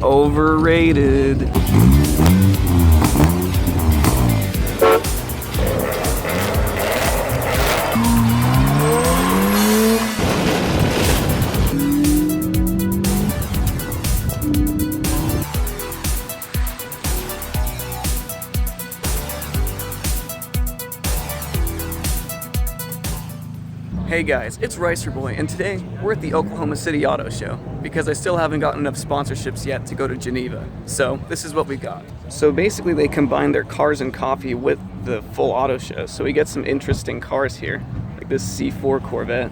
Overrated. Hey guys, it's ERBOI, and today we're at the Oklahoma City Auto Show because I still haven't gotten enough sponsorships yet to go to Geneva. So this is what we got. So basically they combine their cars and coffee with the full auto show. So we get some interesting cars here, like this C4 Corvette.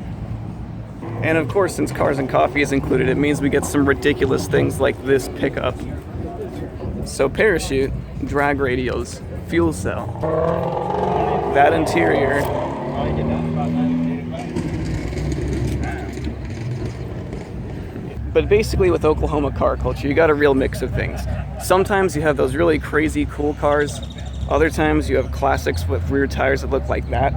And of course, since cars and coffee is included, it means we get some ridiculous things like this pickup. So parachute, drag radials, fuel cell, that interior. But basically with Oklahoma car culture, you got a real mix of things. Sometimes you have those really crazy cool cars. Other times you have classics with rear tires that look like that.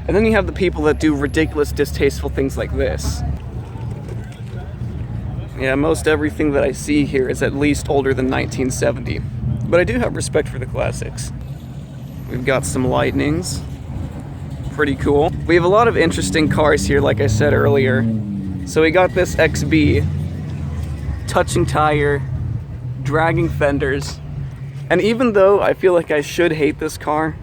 And then you have the people that do ridiculous, distasteful things like this. Yeah, most everything that I see here is at least older than 1970. But I do have respect for the classics. We've got some Lightnings. Pretty cool. We have a lot of interesting cars here, like I said earlier. So we got this XB. Touching tire, dragging fenders, and even though I feel like I should hate this car,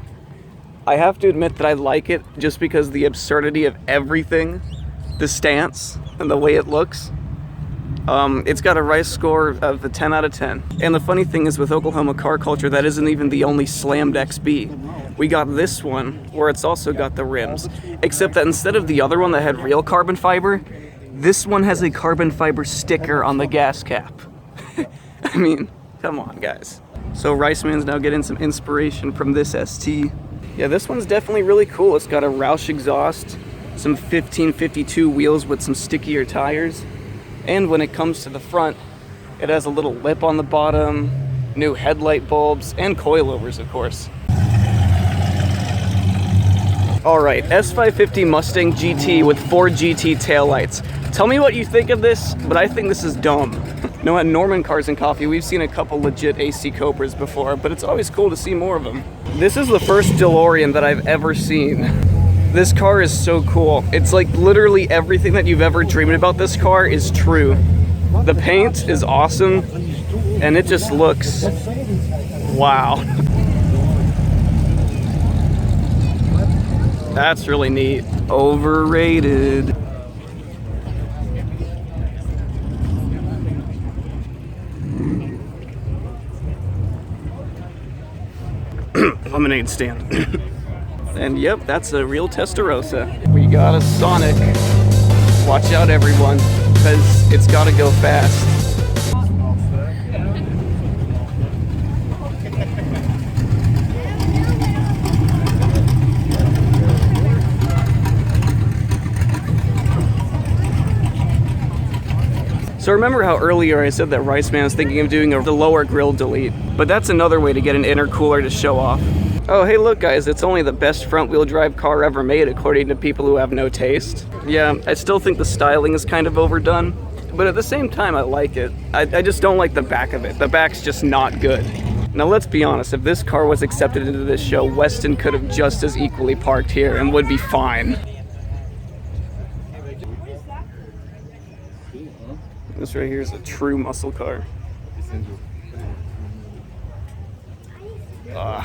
I have to admit that I like it just because the absurdity of everything, the stance, and the way it looks. It's got a Rice score of a 10 out of 10. And the funny thing is with Oklahoma car culture, that isn't even the only slammed XB. We got this one where it's also got the rims, except that instead of the other one that had real carbon fiber, this one has a carbon fiber sticker on the gas cap. I mean, come on, guys. So Riceman's now getting some inspiration from this ST. Yeah, this one's definitely really cool. It's got a Roush exhaust, some 1552 wheels with some stickier tires. And when it comes to the front, it has a little lip on the bottom, new headlight bulbs, and coilovers, of course. All right, S550 Mustang GT with 4 GT taillights. Tell me what you think of this, but I think this is dumb. At Norman Cars and Coffee, we've seen a couple legit AC Cobras before, but it's always cool to see more of them. This is the first DeLorean that I've ever seen. This car is so cool. It's like literally everything that you've ever dreamed about this car is true. The paint is awesome, and it just looks, wow. That's really neat. Overrated. Lemonade stand. And yep, that's a real Testarossa. We got a Sonic. Watch out, everyone, because it's got to go fast. So remember how earlier I said that Riceman was thinking of doing the lower grill delete, but that's another way to get an intercooler to show off. Oh, hey look guys, it's only the best front wheel drive car ever made according to people who have no taste. Yeah, I still think the styling is kind of overdone, but at the same time I like it. I just don't like the back of it. The back's just not good. Now let's be honest, if this car was accepted into this show, Weston could have just as equally parked here and would be fine. This right here is a true muscle car. I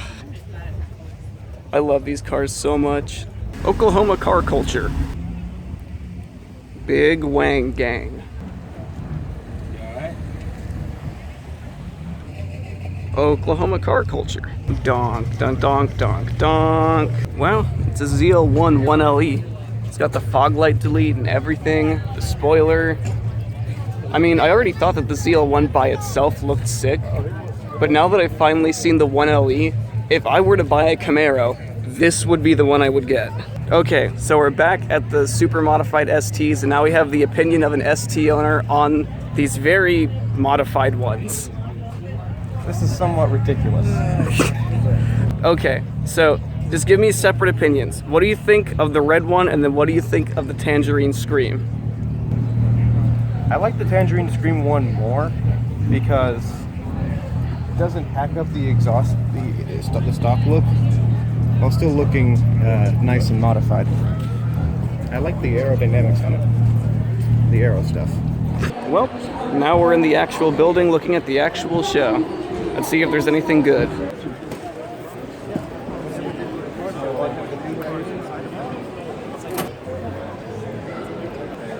love these cars so much. Oklahoma car culture. Big Wang Gang. Oklahoma car culture. Donk, donk, donk, donk, donk. Well, it's a ZL1 1LE. It's got the fog light delete and everything, the spoiler. I mean, I already thought that the ZL1 by itself looked sick, but now that I've finally seen the 1LE, if I were to buy a Camaro, this would be the one I would get. Okay, so we're back at the super modified STs, and now we have the opinion of an ST owner on these very modified ones. This is somewhat ridiculous. Okay, so just give me separate opinions. What do you think of the red one, and then what do you think of the Tangerine Scream? I like the Tangerine Scream one more, because it doesn't hack up the exhaust, the stock look, while still looking nice and modified. I like the aerodynamics on it, the aero stuff. Well, now we're in the actual building looking at the actual show. Let's see if there's anything good.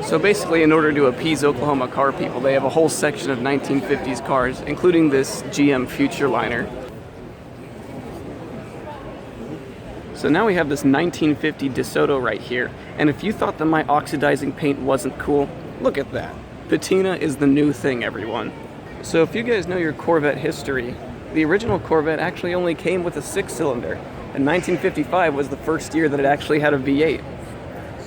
So basically, in order to appease Oklahoma car people, they have a whole section of 1950s cars, including this GM Futureliner. So now we have this 1950 DeSoto right here, and if you thought that my oxidizing paint wasn't cool, look at that. Patina is the new thing, everyone. So if you guys know your Corvette history, the original Corvette actually only came with a 6-cylinder, and 1955 was the first year that it actually had a V8.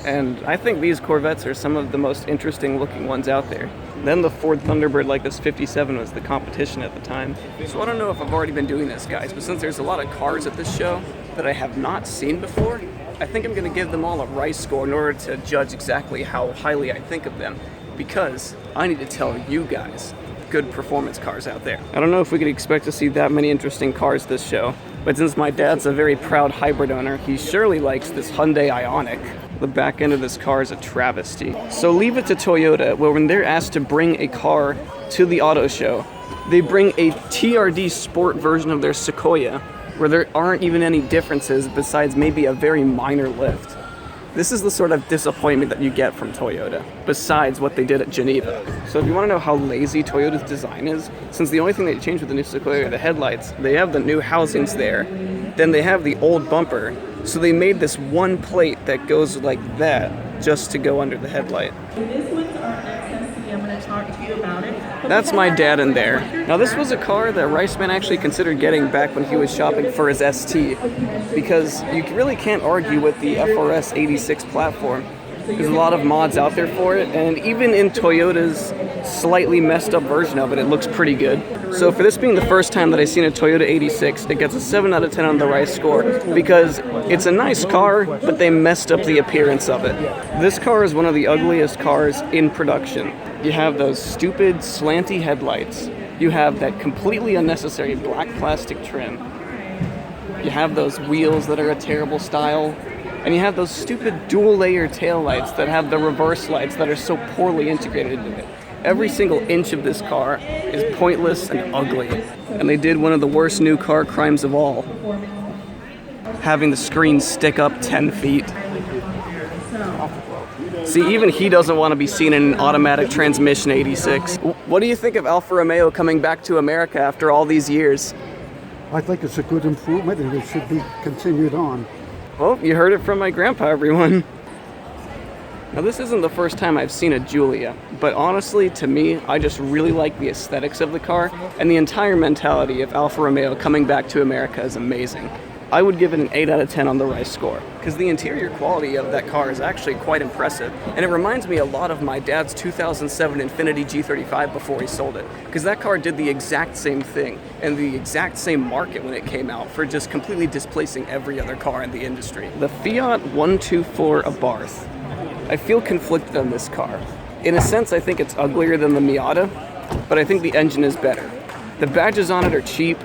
And I think these Corvettes are some of the most interesting looking ones out there. Then the Ford Thunderbird like this 57 was the competition at the time. So I don't know if I've already been doing this, guys, but since there's a lot of cars at this show that I have not seen before, I think I'm going to give them all a Rice score in order to judge exactly how highly I think of them, because I need to tell you guys good performance cars out there. I don't know if we could expect to see that many interesting cars this show, but since my dad's a very proud hybrid owner, he surely likes this Hyundai Ioniq. The back end of this car is a travesty. So leave it to Toyota, where when they're asked to bring a car to the auto show, they bring a TRD Sport version of their Sequoia, where there aren't even any differences besides maybe a very minor lift. This is the sort of disappointment that you get from Toyota, besides what they did at Geneva. So if you want to know how lazy Toyota's design is, since the only thing they changed with the new Sequoia are the headlights, they have the new housings there, then they have the old bumper, so they made this one plate that goes like that, just to go under the headlight. This one's our XMC. I'm going to talk to you about it. That's my dad in there. Now this was a car that Riceman actually considered getting back when he was shopping for his ST, because you really can't argue with the FRS 86 platform. There's a lot of mods out there for it, and even in Toyota's slightly messed up version of it, it looks pretty good. So for this being the first time that I've seen a Toyota 86, it gets a 7 out of 10 on the Rice score, because it's a nice car, but they messed up the appearance of it. This car is one of the ugliest cars in production. You have those stupid slanty headlights. You have that completely unnecessary black plastic trim. You have those wheels that are a terrible style. And you have those stupid dual-layer taillights that have the reverse lights that are so poorly integrated into it. Every single inch of this car is pointless and ugly. And they did one of the worst new car crimes of all, having the screen stick up 10 feet. See, even he doesn't want to be seen in an automatic transmission 86. What do you think of Alfa Romeo coming back to America after all these years? I think it's a good improvement and it should be continued on. Well, you heard it from my grandpa, everyone. Now, this isn't the first time I've seen a Giulia, but honestly, to me, I just really like the aesthetics of the car, and the entire mentality of Alfa Romeo coming back to America is amazing. I would give it an 8 out of 10 on the Rice score, because the interior quality of that car is actually quite impressive, and it reminds me a lot of my dad's 2007 Infiniti G35 before he sold it, because that car did the exact same thing, and the exact same market when it came out, for just completely displacing every other car in the industry. The Fiat 124 Abarth. I feel conflicted on this car. In a sense, I think it's uglier than the Miata, but I think the engine is better. The badges on it are cheap,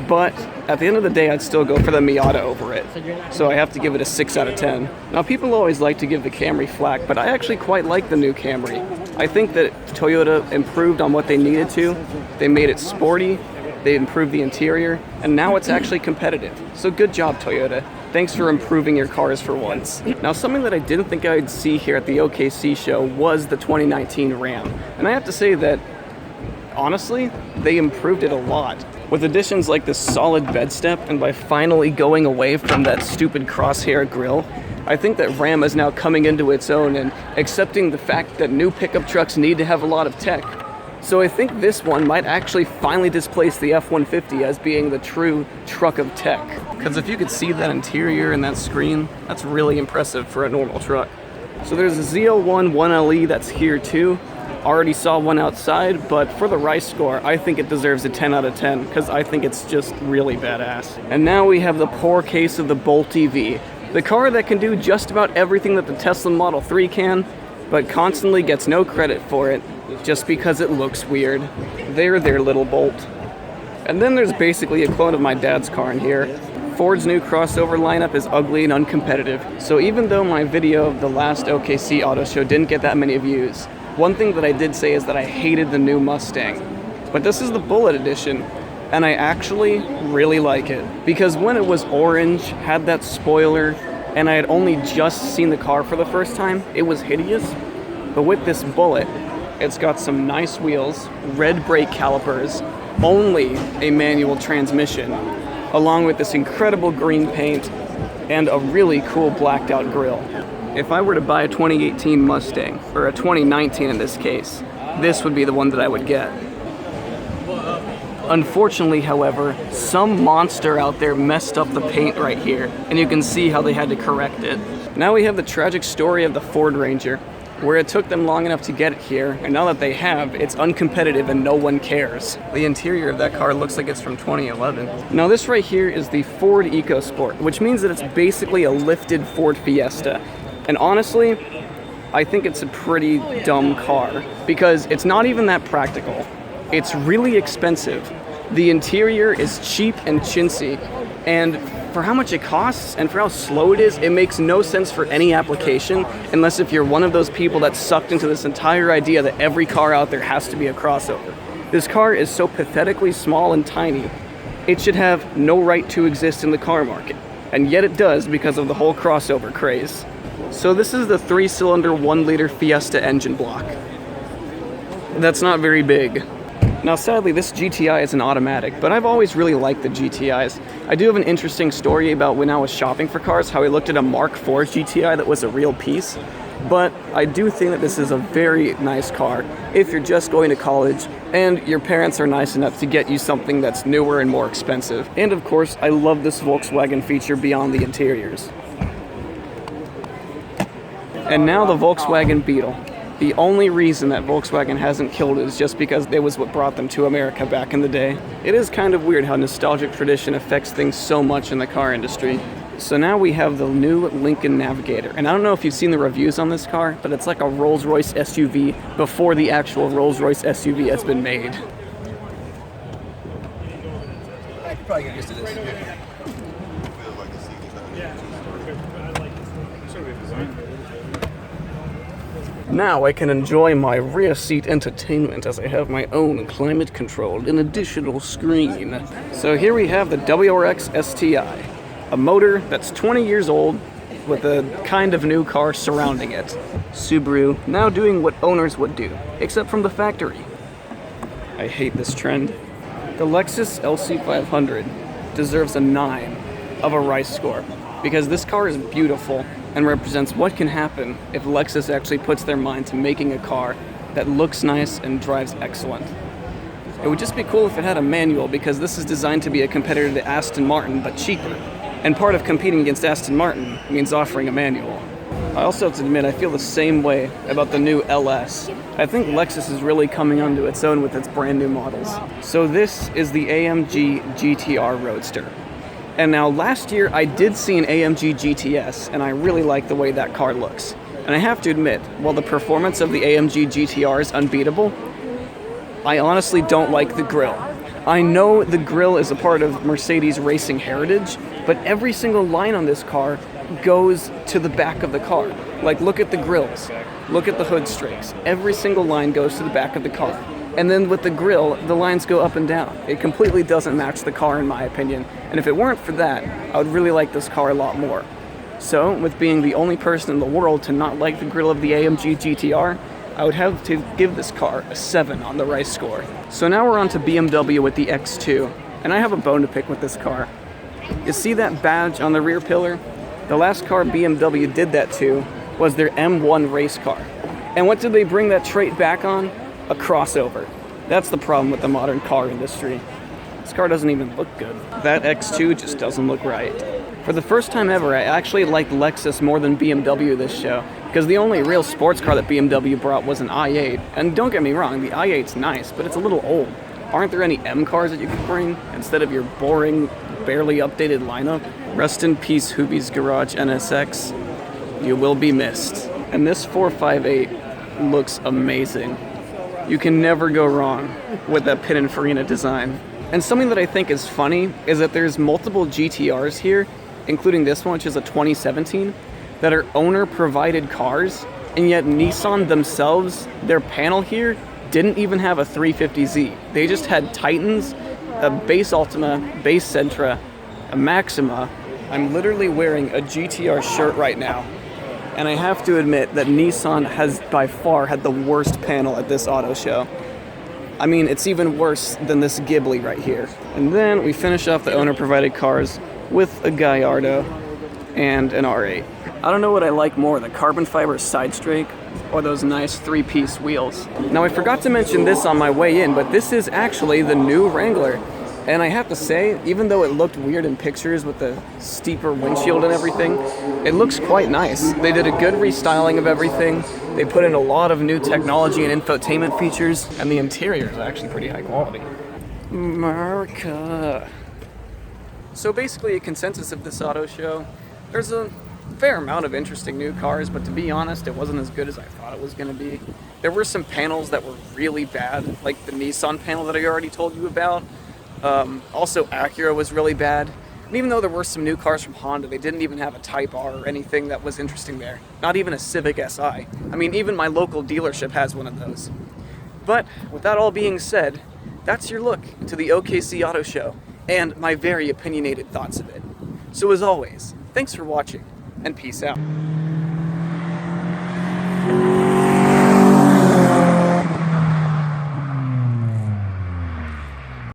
but at the end of the day, I'd still go for the Miata over it. So I have to give it a 6 out of 10. Now, people always like to give the Camry flack, but I actually quite like the new Camry. I think that Toyota improved on what they needed to. They made it sporty, they improved the interior, and now it's actually competitive. So good job, Toyota. Thanks for improving your cars for once. Now, something that I didn't think I'd see here at the OKC show was the 2019 Ram. And I have to say that, honestly, they improved it a lot. With additions like this solid bed step, and by finally going away from that stupid crosshair grille, I think that Ram is now coming into its own and accepting the fact that new pickup trucks need to have a lot of tech. So I think this one might actually finally displace the F-150 as being the true truck of tech. Because if you could see that interior and that screen, that's really impressive for a normal truck. So there's a ZL1 1LE that's here too. Already saw one outside, but for the Rice score, I think it deserves a 10 out of 10 because I think it's just really badass. And now we have the poor case of the Bolt EV. The car that can do just about everything that the Tesla Model 3 can, but constantly gets no credit for it just because it looks weird. They're their little Bolt. And then there's basically a clone of my dad's car in here. Ford's new crossover lineup is ugly and uncompetitive, so even though my video of the last OKC Auto Show didn't get that many views, one thing that I did say is that I hated the new Mustang. But this is the Bullet Edition, and I actually really like it. Because when it was orange, had that spoiler, and I had only just seen the car for the first time, it was hideous. But with this Bullet, it's got some nice wheels, red brake calipers, only a manual transmission, along with this incredible green paint and a really cool blacked out grille. If I were to buy a 2018 Mustang, or a 2019 in this case, this would be the one that I would get. Unfortunately, however, some monster out there messed up the paint right here, and you can see how they had to correct it. Now we have the tragic story of the Ford Ranger, where it took them long enough to get it here, and now that they have, it's uncompetitive and no one cares. The interior of that car looks like it's from 2011. Now this right here is the Ford EcoSport, which means that it's basically a lifted Ford Fiesta. And honestly, I think it's a pretty dumb car, because it's not even that practical. It's really expensive. The interior is cheap and chintzy, and for how much it costs and for how slow it is, it makes no sense for any application unless if you're one of those people that's sucked into this entire idea that every car out there has to be a crossover. This car is so pathetically small and tiny, it should have no right to exist in the car market. And yet it does because of the whole crossover craze. So this is the 3-cylinder 1-liter Fiesta engine block. That's not very big. Now sadly this GTI is an automatic, but I've always really liked the GTIs. I do have an interesting story about when I was shopping for cars, how I looked at a Mark IV GTI that was a real piece. But I do think that this is a very nice car if you're just going to college and your parents are nice enough to get you something that's newer and more expensive. And of course, I love this Volkswagen feature beyond the interiors. And now the Volkswagen Beetle. The only reason that Volkswagen hasn't killed it is just because it was what brought them to America back in the day. It is kind of weird how nostalgic tradition affects things so much in the car industry. So now we have the new Lincoln Navigator. And I don't know if you've seen the reviews on this car, but it's like a Rolls-Royce SUV before the actual Rolls-Royce SUV has been made. I could probably get used to this. Now I can enjoy my rear seat entertainment as I have my own climate-controlled and additional screen. So here we have the WRX STI, a motor that's 20 years old with a kind of new car surrounding it. Subaru now doing what owners would do, except from the factory. I hate this trend. The Lexus LC500 deserves a 9 of a Rice score because this car is beautiful and represents what can happen if Lexus actually puts their mind to making a car that looks nice and drives excellent. It would just be cool if it had a manual because this is designed to be a competitor to Aston Martin but cheaper. And part of competing against Aston Martin means offering a manual. I also have to admit I feel the same way about the new LS. I think Lexus is really coming onto its own with its brand new models. So this is the AMG GTR Roadster. And now last year I did see an AMG GTS and I really like the way that car looks. And I have to admit, while the performance of the AMG GTR is unbeatable, I honestly don't like the grille. I know the grille is a part of Mercedes racing heritage, but every single line on this car goes to the back of the car. Like look at the grills, look at the hood strakes. Every single line goes to the back of the car. And then with the grille, the lines go up and down. It completely doesn't match the car in my opinion. And if it weren't for that, I would really like this car a lot more. So, with being the only person in the world to not like the grille of the AMG GTR, I would have to give this car a 7 on the Rice score. So now we're on to BMW with the X2, and I have a bone to pick with this car. You see that badge on the rear pillar? The last car BMW did that to was their M1 race car. And what did they bring that trait back on? A crossover. That's the problem with the modern car industry. This car doesn't even look good. That X2 just doesn't look right. For the first time ever, I actually liked Lexus more than BMW this show, because the only real sports car that BMW brought was an i8. And don't get me wrong, the i8's nice, but it's a little old. Aren't there any M cars that you could bring instead of your boring, barely updated lineup? Rest in peace, Hoobie's Garage NSX. You will be missed. And this 458 looks amazing. You can never go wrong with that Pininfarina design. And something that I think is funny is that there's multiple GTRs here, including this one, which is a 2017, that are owner-provided cars, and yet Nissan themselves, their panel here, didn't even have a 350Z. They just had Titans, a base Altima, base Sentra, a Maxima. I'm literally wearing a GTR shirt right now, and I have to admit that Nissan has by far had the worst panel at this auto show. I mean, it's even worse than this Ghibli right here. And then we finish off the owner-provided cars with a Gallardo and an R8. I don't know what I like more, the carbon fiber side strake or those nice three-piece wheels. Now, I forgot to mention this on my way in, but this is actually the new Wrangler. And I have to say, even though it looked weird in pictures with the steeper windshield and everything, it looks quite nice. They did a good restyling of everything. They put in a lot of new technology and infotainment features, and the interior is actually pretty high quality. America. So basically, a consensus of this auto show, there's a fair amount of interesting new cars, but to be honest, it wasn't as good as I thought it was going to be. There were some panels that were really bad, like the Nissan panel that I already told you about. Also, Acura was really bad. And even though there were some new cars from Honda, they didn't even have a Type R or anything that was interesting there. Not even a Civic Si. I mean, even my local dealership has one of those. But with that all being said, that's your look into the OKC Auto Show and my very opinionated thoughts of it. So as always, thanks for watching, and peace out.